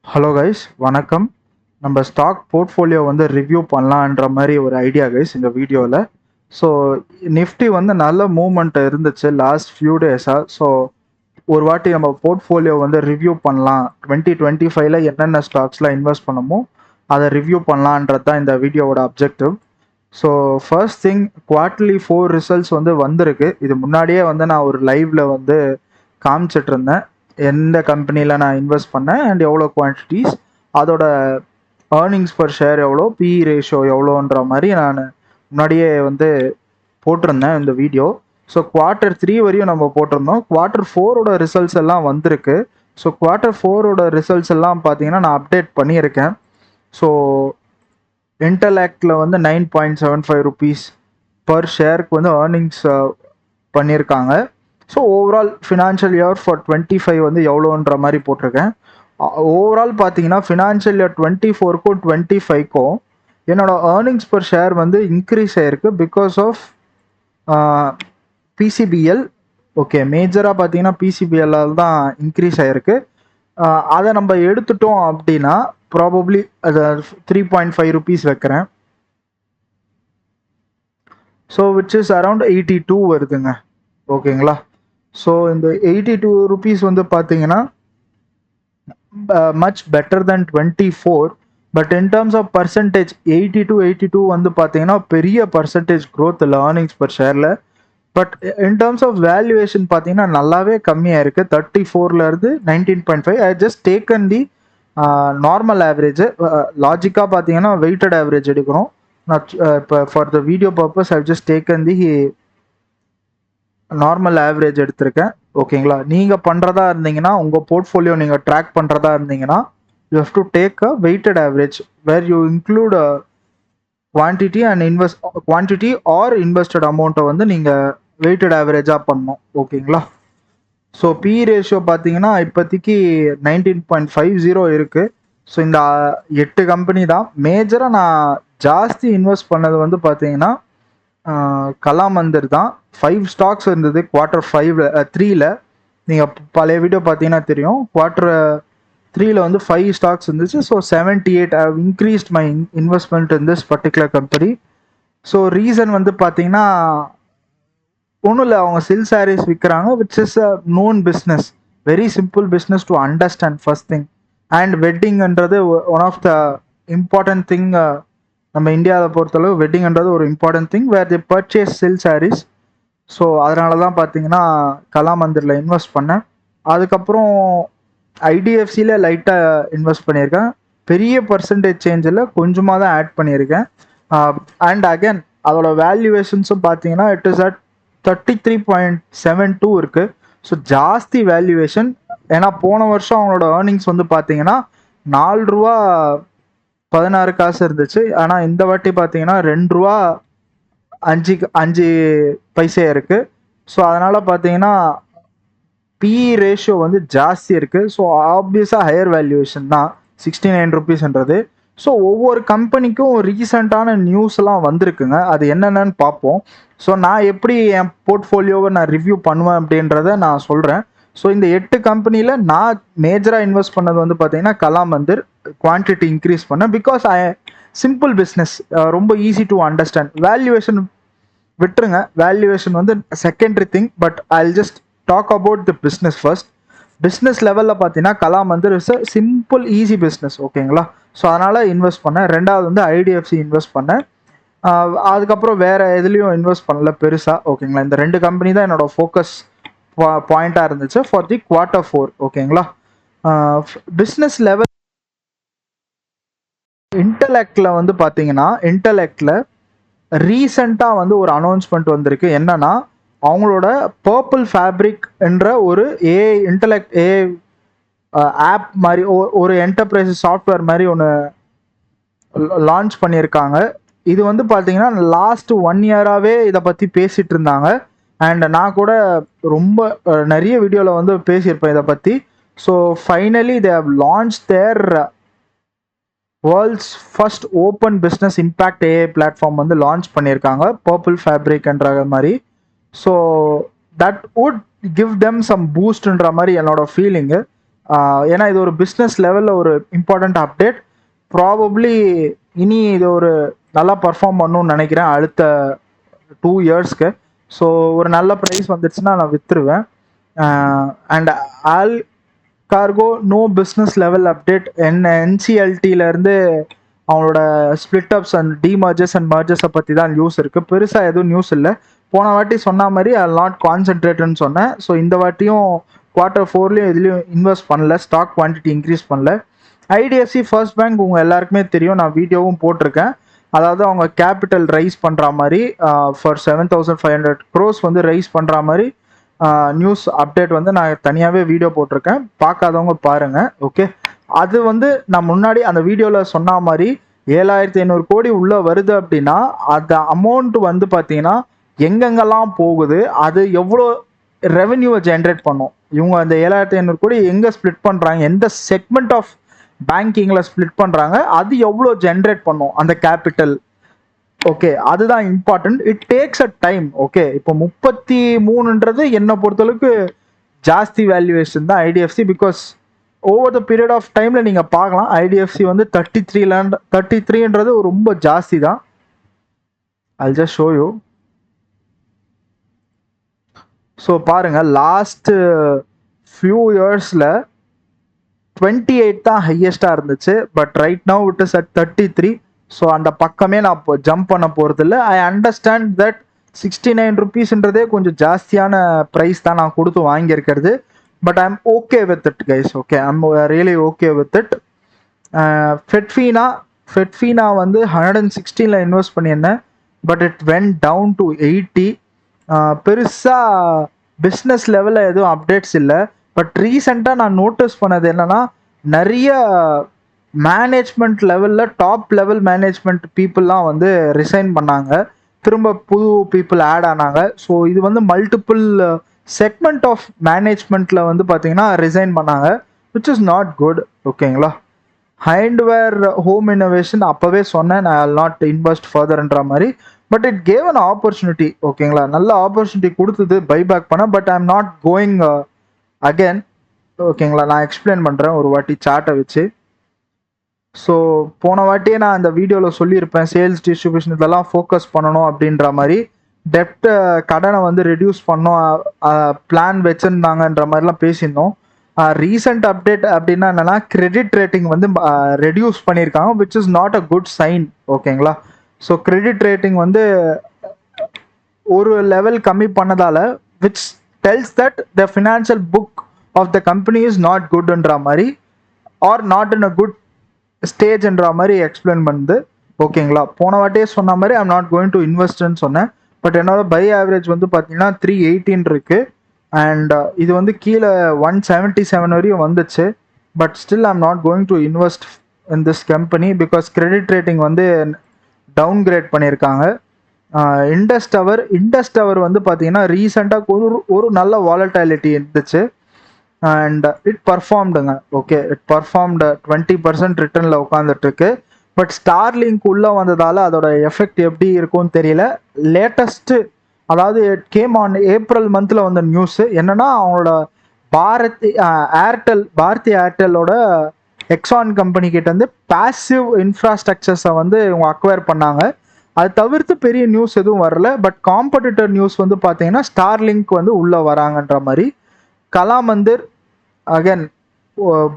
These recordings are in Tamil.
ஹலோ கைஸ், வணக்கம். நம்ம ஸ்டாக் போர்ட்ஃபோலியோ வந்து ரிவ்யூ பண்ணலான்ற மாதிரி ஒரு ஐடியா கைஸ் இந்த வீடியோவில். ஸோ நிஃப்டி வந்து நல்ல மூவ்மெண்ட் இருந்துச்சு லாஸ்ட் ஃபியூ டேஸாக. ஸோ ஒரு வாட்டி நம்ம போர்ட்ஃபோலியோ வந்து ரிவ்யூ பண்ணலாம், 2025 என்னென்ன ஸ்டாக்ஸ்லாம் இன்வெஸ்ட் பண்ணமோ அதை ரிவ்யூ பண்ணலான்றது தான் இந்த வீடியோவோட objective. So first thing, quarterly 4 results வந்து வந்திருக்கு. இது முன்னாடியே வந்து நான் ஒரு லைவ்ல வந்து காமிச்சிட்டு இருந்தேன் எந்த கம்பெனியில் நான் இன்வெஸ்ட் பண்ணேன் அண்ட் எவ்வளோ குவான்டிட்டிஸ், அதோட ஏர்னிங்ஸ் பர் ஷேர் எவ்வளோ, பிஇ ரேஷியோ எவ்வளோன்ற மாதிரி நான் முன்னாடியே வந்து போட்டிருந்தேன் இந்த வீடியோ. ஸோ Q3 வரையும் நம்ம போட்டிருந்தோம். Q4ஓட ரிசல்ட்ஸ் எல்லாம் வந்திருக்கு. ஸோ Q4ஓட ரிசல்ட்ஸ் எல்லாம் பார்த்தீங்கன்னா நான் அப்டேட் பண்ணியிருக்கேன். ஸோ இன்டெலாக்டில் வந்து 9.75 ருபீஸ் பர் ஷேருக்கு வந்து ஏர்னிங்ஸ் பண்ணியிருக்காங்க. So overall financial year for 25 வந்து எவ்வளோன்ற மாதிரி போட்டிருக்கேன். ஓவரால் பார்த்தீங்கன்னா ஃபினான்ஷியல் இயர் 24க்கும் 25க்கும் என்னோட ஏர்னிங்ஸ் பர் ஷேர் வந்து இன்க்ரீஸ் ஆகிருக்கு பிகாஸ் ஆஃப் பிசிபிஎல். ஓகே, மேஜராக பார்த்தீங்கன்னா பிசிபிஎல்லால் தான் இன்க்ரீஸ் ஆகிருக்கு. அதை நம்ம எடுத்துட்டோம் அப்படின்னா ப்ராபப்ளி அதை 3.5 ருபீஸ் வைக்கிறேன். ஸோ விச் இஸ் அரவுண்ட் 82 வருதுங்க. ஓகேங்களா? ஸோ இந்த 82 ருபீஸ் வந்து பார்த்தீங்கன்னா much better then 24. But in terms of percentage 82 வந்து பார்த்தீங்கன்னா பெரிய பர்சன்டேஜ் க்ரோத் இல்லை ஏர்னிங்ஸ் பர் ஷேரில். But in terms of valuation பார்த்தீங்கன்னா நல்லாவே கம்மியாக இருக்குது. 34லேருந்து 19.5. I just taken the normal average. லாஜிக்காக பார்த்தீங்கன்னா வெயிட்டட் ஆவரேஜ் எடுக்கணும். நான் இப்போ for the video purpose I just taken the normal average எடுத்திருக்கேன். ஓகேங்களா? நீங்கள் பண்ணுறதா இருந்தீங்கன்னா, உங்கள் போர்ட்ஃபோலியோ நீங்கள் ட்ராக் பண்ணுறதா இருந்தீங்கன்னா, you have to take a weighted average where you include quantity or invested அமௌண்ட்டை வந்து நீங்கள் வெயிட்டட் ஆவரேஜாக பண்ணணும். ஓகேங்களா? ஸோ பி ரேஷியோ பார்த்தீங்கன்னா இப்போதைக்கு 19.50 இருக்குது. ஸோ இந்த 8 கம்பெனி தான் மேஜராக நான் ஜாஸ்தி இன்வெஸ்ட் பண்ணது வந்து பார்த்தீங்கன்னா கலாமந்தர் தான். 5 ஸ்டாக்ஸ் இருந்தது Q3ல. நீங்கள் பழைய வீடியோ பார்த்தீங்கன்னா தெரியும். Q3ல வந்து 5 ஸ்டாக்ஸ் இருந்துச்சு. So 78 I have increased my investment in this particular company. So reason வந்து பார்த்தீங்கன்னா ஒன்றும் இல்லை, அவங்க சில்க் சாரீஸ் விற்கிறாங்க, which is a known business, very simple business to understand first thing. And வெட்டிங்ன்றது one of the important thing. நம்ம இந்தியாவில் பொறுத்தளவு வெட்டிங்ன்றது ஒரு important thing where the purchase silk sarees. So அதனால தான் பார்த்தீங்கன்னா கலாமந்திரில் இன்வெஸ்ட் பண்ணேன். அதுக்கப்புறம் ஐடிஎஃப்சியில் லைட்டாக இன்வெஸ்ட் பண்ணியிருக்கேன். பெரிய பர்சன்டேஜ் சேஞ்சில் கொஞ்சமாக தான் ஆட் பண்ணியிருக்கேன். அண்ட் அகேன் அதோட வேல்யூவேஷன்ஸும் பார்த்தீங்கன்னா இட் இஸ் அட் 33.72 இருக்குது. ஸோ ஜாஸ்தி வேல்யூவேஷன். ஏன்னா போன வருஷம் அவங்களோட ஏர்னிங்ஸ் வந்து பார்த்தீங்கன்னா 4 ரூபா 16 காசு இருந்துச்சு. ஆனால் இந்த வாட்டி பார்த்தீங்கன்னா 2 ரூபா 5 பைசே இருக்குது. ஸோ அதனால் பார்த்தீங்கன்னா பிஇ ரேஷியோ வந்து ஜாஸ்தி இருக்குது. ஸோ ஆப்வியஸாக ஹையர் வேல்யூவேஷன் தான் 69 ருபீஸ்ன்றது. ஸோ ஒவ்வொரு கம்பெனிக்கும் ரீசெண்டான நியூஸ்லாம் வந்திருக்குங்க. அது என்னென்னு பார்ப்போம். ஸோ நான் எப்படி என் போர்ட்ஃபோலியோவை நான் ரிவ்யூ பண்ணுவேன் அப்படின்றத நான் சொல்கிறேன். ஸோ இந்த 8 கம்பெனியில் நான் மேஜராக இன்வெஸ்ட் பண்ணது வந்து பார்த்தீங்கன்னா கலாமந்தர். குவான்டிட்டி இன்க்ரீஸ் பண்ணேன் பிகாஸ் சிம்பிள் பிஸ்னஸ், ரொம்ப ஈஸி டு அண்டர்ஸ்டாண்ட். வேல்யூவேஷன் விட்டுருங்க, வேல்யூவேஷன் வந்து secondary thing. But I just talk about the business first. Business லெவலில் பார்த்தீங்கன்னா Kalamandir is a simple easy business. ஓகேங்களா? ஸோ அதனால் இன்வெஸ்ட் பண்ணேன். ரெண்டாவது வந்து ஐடிஎஃப்சி இன்வெஸ்ட் பண்ணேன். அதுக்கப்புறம் வேறு எதுலேயும் இன்வெஸ்ட் பண்ணல பெருசாக. ஓகேங்களா? இந்த 2 கம்பெனி தான் என்னோட ஃபோக்கஸ் பாயிண்ட்டாக இருந்துச்சு ஃபார் தி Q4. ஓகேங்களா? பிஸ்னஸ் லெவல் இன்டெலெக்டில் வந்து பார்த்தீங்கன்னா இன்டெலெக்டில் ரீசெண்டாக வந்து ஒரு அனௌன்ஸ்மெண்ட் வந்திருக்கு. என்னன்னா அவங்களோட பர்பிள் ஃபேப்ரிக் என்ற ஒரு இன்டெலெக்ட் ஆப் மாதிரி ஒரு என்டர்பிரைஸ் சாஃப்ட்வேர் மாதிரி ஒன்று லான்ச் பண்ணியிருக்காங்க. இது வந்து பார்த்தீங்கன்னா லாஸ்ட் 1 இயராகவே இதை பற்றி பேசிகிட்டு இருந்தாங்க. அண்ட் நான் கூட ரொம்ப நிறைய வீடியோவில் வந்து பேசியிருப்பேன் இதை பற்றி. So finally they have launch their world's first open business impact AI platform வந்து லான்ச் பண்ணியிருக்காங்க, பர்பிள் ஃபேப்ரிக்ன்ற மாதிரி. So that would give them some பூஸ்ட்ன்ற மாதிரி என்னோட ஃபீலிங்கு. ஏன்னா இது ஒரு பிஸ்னஸ் லெவலில் ஒரு இம்பார்ட்டண்ட் அப்டேட். ப்ராபப்ளி இனி இது ஒரு நல்லா பர்ஃபார்ம் பண்ணணும்னு நினைக்கிறேன் அடுத்த 2 இயர்ஸ்க்கு. ஸோ ஒரு நல்ல ப்ரைஸ் வந்துடுச்சுன்னா நான் விற்றுருவேன். And Allcargo no business level update. என்சிஎல்டியிலேருந்து அவங்களோட split ups and demerges and மர்ஜஸை பற்றி தான் நியூஸ் இருக்குது. பெருசாக எதுவும் நியூஸ் இல்லை. போன வாட்டி சொன்ன மாதிரி ஐ நாட் கான்சென்ட்ரேட்னு சொன்னேன். ஸோ இந்த வாட்டியும் Q4 இதுலேயும் இன்வெஸ்ட் பண்ணல, ஸ்டாக் குவான்டிட்டி இன்க்ரீஸ் பண்ணல. ஐடிஎஃப்சி ஃபர்ஸ்ட் பேங்க் உங்கள் எல்லாருக்குமே தெரியும், நான் வீடியோவும் போட்டிருக்கேன். அதாவது அவங்க கேபிட்டல் ரைஸ் பண்ணுற மாதிரி ஃபார் 7,500 crores வந்து ரைஸ் பண்ணுற மாதிரி நியூஸ் அப்டேட் வந்து நான் தனியாகவே வீடியோ போட்டிருக்கேன், பார்க்காதவங்க பாருங்கள். ஓகே, அது வந்து நான் முன்னாடி அந்த வீடியோவில் சொன்ன மாதிரி 7,500 கோடி உள்ளே வருது அப்படின்னா அந்த அமௌண்ட் வந்து பார்த்தீங்கன்னா எங்கெங்கெல்லாம் போகுது, அது எவ்வளோ ரெவென்யூவை ஜென்ரேட் பண்ணும். இவங்க அந்த 7,500 கோடி எங்கே ஸ்ப்ளிட் பண்ணுறாங்க, எந்த செக்மெண்ட் ஆஃப் பேங்கிங்கில் ஸ்ப்ளிட் பண்ணுறாங்க, அது எவ்வளோ ஜென்ரேட் பண்ணும் அந்த கேபிட்டல். ஓகே, அதுதான் important. It takes a time. Okay, இப்போ 33ன்றது என்னை பொறுத்தளவுக்கு ஜாஸ்தி வேல்யூவேஷன் தான் IDFC. Because over the period of டைமில் நீங்கள் பார்க்கலாம் ஐடிஎஃப்சி வந்து 33ன்றது ரொம்ப ஜாஸ்தி தான். I'll just show you. So பாருங்கள், லாஸ்ட்டு ஃபியூ இயர்ஸில் 28 தான் ஹையஸ்டாக இருந்துச்சு. But right now it is at 33. So அந்த பக்கமே நான் இப்போ ஜம்ப் பண்ண போகிறதில்ல. ஐ அண்டர்ஸ்டாண்ட் தட் 69 rupeesன்றதே கொஞ்சம் ஜாஸ்தியான ப்ரைஸ் தான் நான் கொடுத்து வாங்கியிருக்கிறது. But I am okay with it guys. Okay, I am really okay with it. Fedfina வந்து 116ல் இன்வெஸ்ட் பண்ணியிருந்தேன். But it went down to 80. பெருசாக பிஸ்னஸ் லெவலில் எதுவும் அப்டேட்ஸ் இல்லை. பட் ரீசெண்டாக நான் நோட்டீஸ் பண்ணது என்னென்னா, நிறைய மேனேஜ்மெண்ட் லெவலில் டாப் லெவல் மேனேஜ்மெண்ட் பீப்புளெலாம் வந்து ரிசைன் பண்ணாங்க, திரும்ப புது பீப்புள் ஆட் ஆனாங்க. ஸோ இது வந்து மல்டிப்புள் செக்மெண்ட் ஆஃப் மேனேஜ்மெண்ட்டில் வந்து பார்த்தீங்கன்னா ரிசைன் பண்ணாங்க, விச் இஸ் நாட் குட். ஓகேங்களா, ஹேண்ட்வேர் ஹோம் இன்னோவேஷன் அப்போவே சொன்னேன் நான் ஐல் நாட் இன்வெஸ்ட் ஃபர்தர்ன்ற மாதிரி. But it gave an opportunity. ஓகேங்களா, நல்ல ஆப்பர்ச்சுனிட்டி கொடுத்தது பைபேக் பண்ண. But I am not going again. ஓகேங்களா, நான் எக்ஸ்பிளைன் பண்ணுறேன் ஒரு வாட்டி சார்ட்டை வச்சு. ஸோ போன வாட்டியே நான் அந்த வீடியோவில் சொல்லியிருப்பேன், சேல்ஸ் டிஸ்ட்ரிபியூஷன் இதெல்லாம் ஃபோக்கஸ் பண்ணணும் அப்படின்ற மாதிரி. டெப்ட்டை கடனை வந்து ரெடியூஸ் பண்ணோம் பிளான் வச்சுருந்தாங்கன்ற மாதிரிலாம் பேசியிருந்தோம். ரீசெண்ட் அப்டேட் அப்படின்னா என்னென்னா, கிரெடிட் ரேட்டிங் வந்து ரெடியூஸ் பண்ணியிருக்காங்க, which is not a good sign. ஓகேங்களா, ஸோ கிரெடிட் ரேட்டிங் வந்து ஒரு லெவல் கம்மி பண்ணதால் which tells that the financial book of the company is not குட்ன்ற மாதிரி, or not in a good ஸ்டேஜ்ன்ற மாதிரி எக்ஸ்பிளைன் பண்ணுது. ஓகேங்களா, போன வாட்டியே சொன்ன மாதிரி ஐம் நாட் கோயிங் டு இன்வெஸ்ட்னு சொன்னேன். பட் என்னோட பை ஆவரேஜ் வந்து பார்த்தீங்கன்னா 318 இருக்குது. அண்ட் இது வந்து கீழே 177 வரையும் வந்துச்சு. But still I'm not going to invest in this company because credit rating வந்து டவுன்கிரேட் பண்ணியிருக்காங்க. இண்டஸ் டவர் வந்து பார்த்தீங்கன்னா ரீசெண்டாக ஒரு நல்ல வாலட்டாலிட்டி இருந்துச்சு அண்ட் இட் பர்ஃபார்ம்டுங்க. ஓகே, இட் பர்ஃபார்ம்டு 20% ரிட்டர்னில் உட்காந்துட்ருக்கு. பட் ஸ்டார்லிங்க் உள்ளே வந்ததால் அதோட எஃபெக்ட் எப்படி இருக்கும்னு தெரியல. லேட்டஸ்ட்டு, அதாவது இட் கேம் ஆன் ஏப்ரல் மந்தில் வந்த நியூஸு என்னென்னா, அவங்களோட பாரதி ஏர்டெல்லோட எக்ஸான் கம்பெனி கிட்ட வந்து பாசிவ் இன்ஃப்ராஸ்ட்ரக்சர்ஸை வந்து இவங்க அக்வயர் பண்ணாங்க. அது தவிர்த்து பெரிய நியூஸ் எதுவும் வரல. பட் காம்படிட்டர் நியூஸ் வந்து பார்த்தீங்கன்னா ஸ்டார்லிங்க் வந்து உள்ளே வராங்கன்ற மாதிரி. கலாமந்திர் அகேன்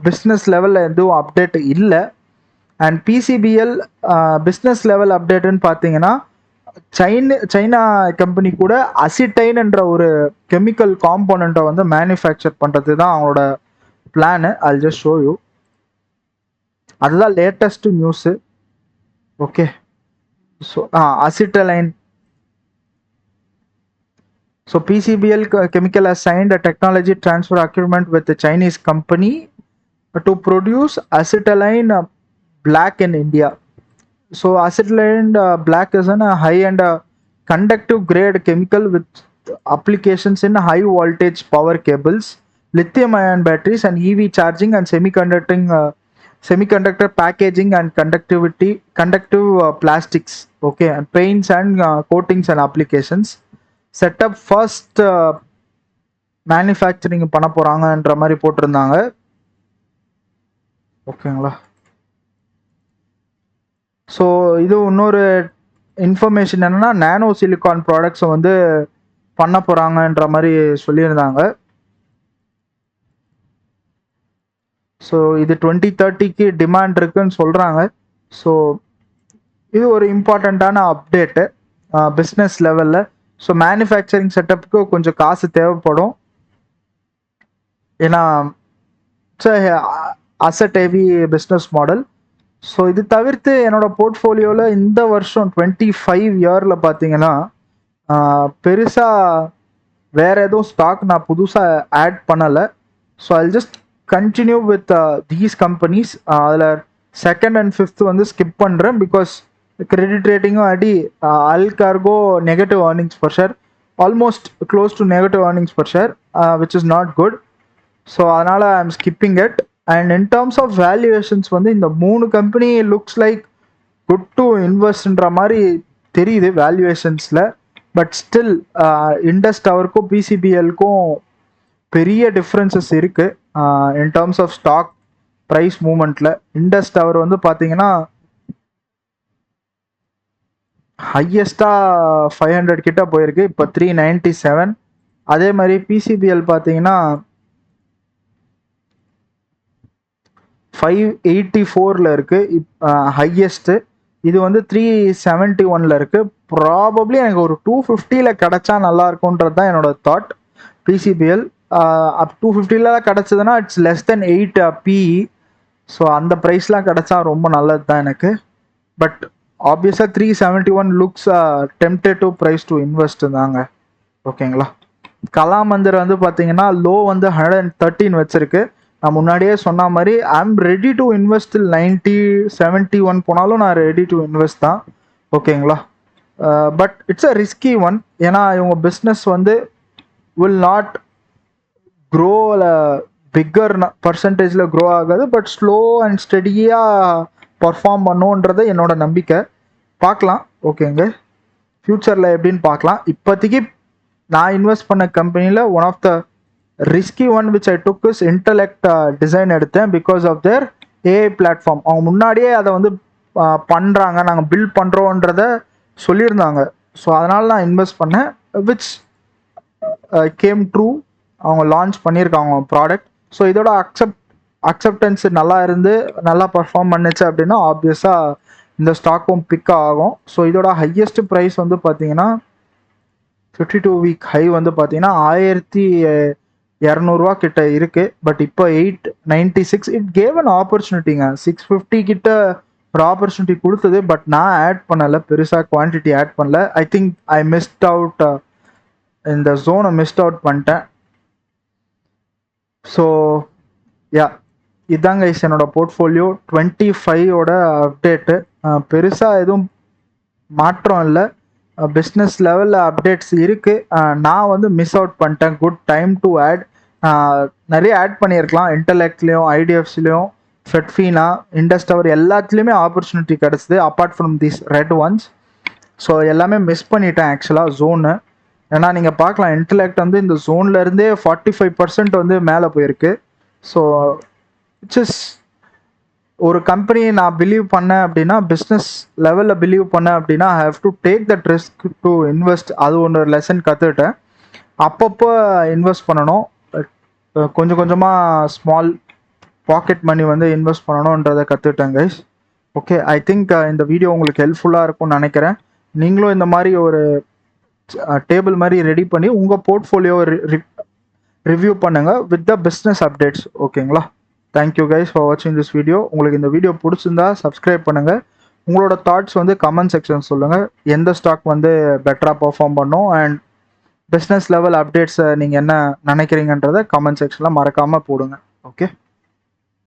பிஸ்னஸ் லெவலில் எதுவும் அப்டேட் இல்லை. அண்ட் பிசிபிஎல் பிஸ்னஸ் லெவல் அப்டேட்டுன்னு பார்த்தீங்கன்னா, சைனா கம்பெனி கூட அசிட்டைன்ன்ற ஒரு கெமிக்கல் காம்போனண்ட்டை வந்து மேனுஃபேக்சர் பண்ணுறது தான் அவங்களோட plan. I'll just show you. அதுதான் latest news. Okay, so acetylene. So PCBL Chemical has signed a technology transfer agreement with the Chinese company to produce acetylene black in India. So acetylene black is a high-end conductive grade chemical with applications in high voltage power cables, lithium ion batteries and EV charging and semiconductor packaging and conductive plastics. Okay, and paints and coatings and applications. Set up first manufacturing பண்ண போகிறாங்கன்ற மாதிரி போட்டிருந்தாங்க. ஓகேங்களா. ஸோ இது இன்னொரு இன்ஃபர்மேஷன் என்னென்னா, நானோ சிலிகான் ப்ராடக்ட்ஸை வந்து பண்ண போகிறாங்கன்ற மாதிரி சொல்லியிருந்தாங்க. ஸோ இது 2030க்கு டிமாண்ட் இருக்குன்னு சொல்கிறாங்க. ஸோ இது ஒரு இம்பார்ட்டண்ட்டான அப்டேட்டு பிஸ்னஸ் லெவலில். ஸோ மேனுஃபேக்சரிங் செட்டப்புக்கு கொஞ்சம் காசு தேவைப்படும். ஏன்னா asset heavy business model. So இது தவிர்த்து என்னோட போர்ட்ஃபோலியோவில் இந்த வருஷம் 25 இயரில் பார்த்தீங்கன்னா பெருசாக வேறு எதுவும் ஸ்டாக் நான் புதுசாக ஆட் பண்ணலை. So I just continue with these companies. அதில் செகண்ட் அண்ட் ஃபிஃப்த் வந்து ஸ்கிப் பண்ணுறேன். பிகாஸ் கிரெடிட் ரேட்டிங்கும் அடி Allcargo negative earnings per share, almost close to negative earnings per share, which is not good. So அதனால் I am skipping it. And in terms of valuations வந்து இந்த 3 company looks like good to இன்வெஸ்ட்ன்ற மாதிரி தெரியுது வேல்யூவேஷன்ஸில். பட் ஸ்டில் இண்டஸ் டவருக்கும் பிசிபிஎல்க்கும் பெரிய டிஃப்ரென்சஸ் இருக்குது இன் டேர்ம்ஸ் ஆஃப் ஸ்டாக் ப்ரைஸ் மூமெண்ட்டில். இண்டஸ் டவர் வந்து பார்த்தீங்கன்னா ஹையஸ்ட்டாக 500 கிட்ட போயிருக்கு, இப்போ 397. அதே மாதிரி பிசிபிஎல் பார்த்தீங்கன்னா 584 இருக்குது ஹையஸ்ட்டு. இது வந்து 371 இருக்குது. ப்ராபப்ளி எனக்கு ஒரு 250 கிடச்சா நல்லா இருக்கும்ன்றது தான் என்னோட தாட். பிசிபிஎல் 250 கிடச்சதுன்னா it's less than 8 PE. So அந்த ப்ரைஸ்லாம் கிடச்சா ரொம்ப நல்லது தான் எனக்கு. பட் ஆப்வியஸாக 371 லுக்ஸ் டெம்ப்டேட்டிவ் ப்ரைஸ் டு இன்வெஸ்ட் தாங்க. ஓகேங்களா. கலாமந்தர் வந்து பார்த்தீங்கன்னா லோ வந்து 113 வச்சிருக்கு. நான் முன்னாடியே சொன்ன மாதிரி I am ready to invest till 90 71 போனாலும் நான் ரெடி டு இன்வெஸ்ட் தான். ஓகேங்களா. But it's a risky one. ஏன்னா இவங்க பிஸ்னஸ் வந்து வில் நாட் க்ரோ பிக்கர் பர்சன்டேஜில் க்ரோ ஆகாது. பட் ஸ்லோ அண்ட் ஸ்டெடியாக பர்ஃபார்ம் பண்ணுன்றது என்னோட நம்பிக்கை. பார்க்கலாம். ஓகேங்க, ஃப்யூச்சரில் எப்படின்னு பார்க்கலாம். இப்போதைக்கு நான் இன்வெஸ்ட் பண்ண கம்பெனியில் one of the risky one which I took is Intellect design எடுத்தேன். Because of their AI platform. அவங்க முன்னாடியே அதை வந்து பண்ணுறாங்க, நாங்கள் பில்ட் பண்ணுறோன்றத சொல்லியிருந்தாங்க. ஸோ அதனால் நான் இன்வெஸ்ட் பண்ணேன், விச் கேம் ட்ரூ. அவங்க லான்ச் பண்ணியிருக்காங்க ப்ராடக்ட். ஸோ இதோட அக்செப்டன்ஸ் நல்லா இருந்து நல்லா பர்ஃபார்ம் பண்ணுச்சு அப்படின்னா ஆப்வியஸாக இந்த ஸ்டாக்கும் பிக் ஆகும். ஸோ இதோட ஹையஸ்ட் ப்ரைஸ் வந்து பார்த்தீங்கன்னா 52 வீக் ஹை வந்து பார்த்தீங்கன்னா 1200 கிட்ட இருக்குது. பட் இப்போ 896. It gave an ஆப்பர்ச்சுனிட்டிங்க. 650 கிட்ட ஒரு ஆப்பர்ச்சுனிட்டி கொடுத்தது. பட் நான் ஆட் பண்ணலை, பெருசாக குவான்டிட்டி ஆட் பண்ணல. I think I missed out, இந்த ஜோனை மிஸ்ட் அவுட் பண்ணிட்டேன். ஸோ யா, இதாங்க என்னோட போர்ட்ஃபோலியோ 25ஓட அப்டேட்டு. பெருசாக எதுவும் மாற்றம் இல்லை. பிஸ்னஸ் லெவலில் அப்டேட்ஸ் இருக்குது. நான் வந்து மிஸ் அவுட் பண்ணிட்டேன். Good time to add. நிறைய ஆட் பண்ணியிருக்கலாம். இன்டலெக்ட்லேயும் ஐடிஎஃப்சிலையும் ஃபெட்ஃபீனா இண்டஸ் டவர் எல்லாத்துலேயுமே ஆப்பர்ச்சுனிட்டி கிடச்சிது apart from these red ones. So எல்லாமே மிஸ் பண்ணிட்டேன் ஆக்சுவலாக ஜோனு. ஏன்னா நீங்கள் பார்க்கலாம் இன்டலெக்ட் வந்து இந்த ஜோன்லேருந்தே 45% வந்து மேலே போயிருக்கு. ஸோ இட்ஸ் இஸ் ஒரு கம்பெனி நான் பிலீவ் பண்ணேன் அப்படின்னா, பிஸ்னஸ் லெவலில் பிலீவ் பண்ணேன் அப்படின்னா I have to take that risk to invest. அது ஒன்று லெசன் கற்றுக்கிட்டேன். அப்பப்போ இன்வெஸ்ட் பண்ணணும். கொஞ்சம் கொஞ்சமாக ஸ்மால் பாக்கெட் மணி வந்து இன்வெஸ்ட் பண்ணணுன்றதை கற்றுக்கிட்டேன் கைஸ். ஓகே, ஐ திங்க் இந்த வீடியோ உங்களுக்கு ஹெல்ப்ஃபுல்லாக இருக்கும்னு நினைக்கிறேன். நீங்களும் இந்த மாதிரி ஒரு டேபிள் மாதிரி ரெடி பண்ணி உங்கள் போர்ட்ஃபோலியோ ரிவ்யூ பண்ணுங்கள் வித் த பிஸ்னஸ் அப்டேட்ஸ். ஓகேங்களா. தேங்க்யூ கைஸ் ஃபார் வாட்சிங் திஸ் வீடியோ. உங்களுக்கு இந்த வீடியோ பிடிச்சிருந்தா சப்ஸ்கிரைப் பண்ணுங்கள். உங்களோட தாட்ஸ் வந்து கமெண்ட் செக்ஷன் சொல்லுங்கள். எந்த ஸ்டாக் வந்து பெட்டராக பர்ஃபார்ம் பண்ணும் அண்ட் பிஸ்னஸ் லெவல் அப்டேட்ஸை நீங்கள் என்ன நினைக்கிறீங்கன்றதை கமெண்ட் செக்ஷனில் மறக்காமல் போடுங்க. ஓகே.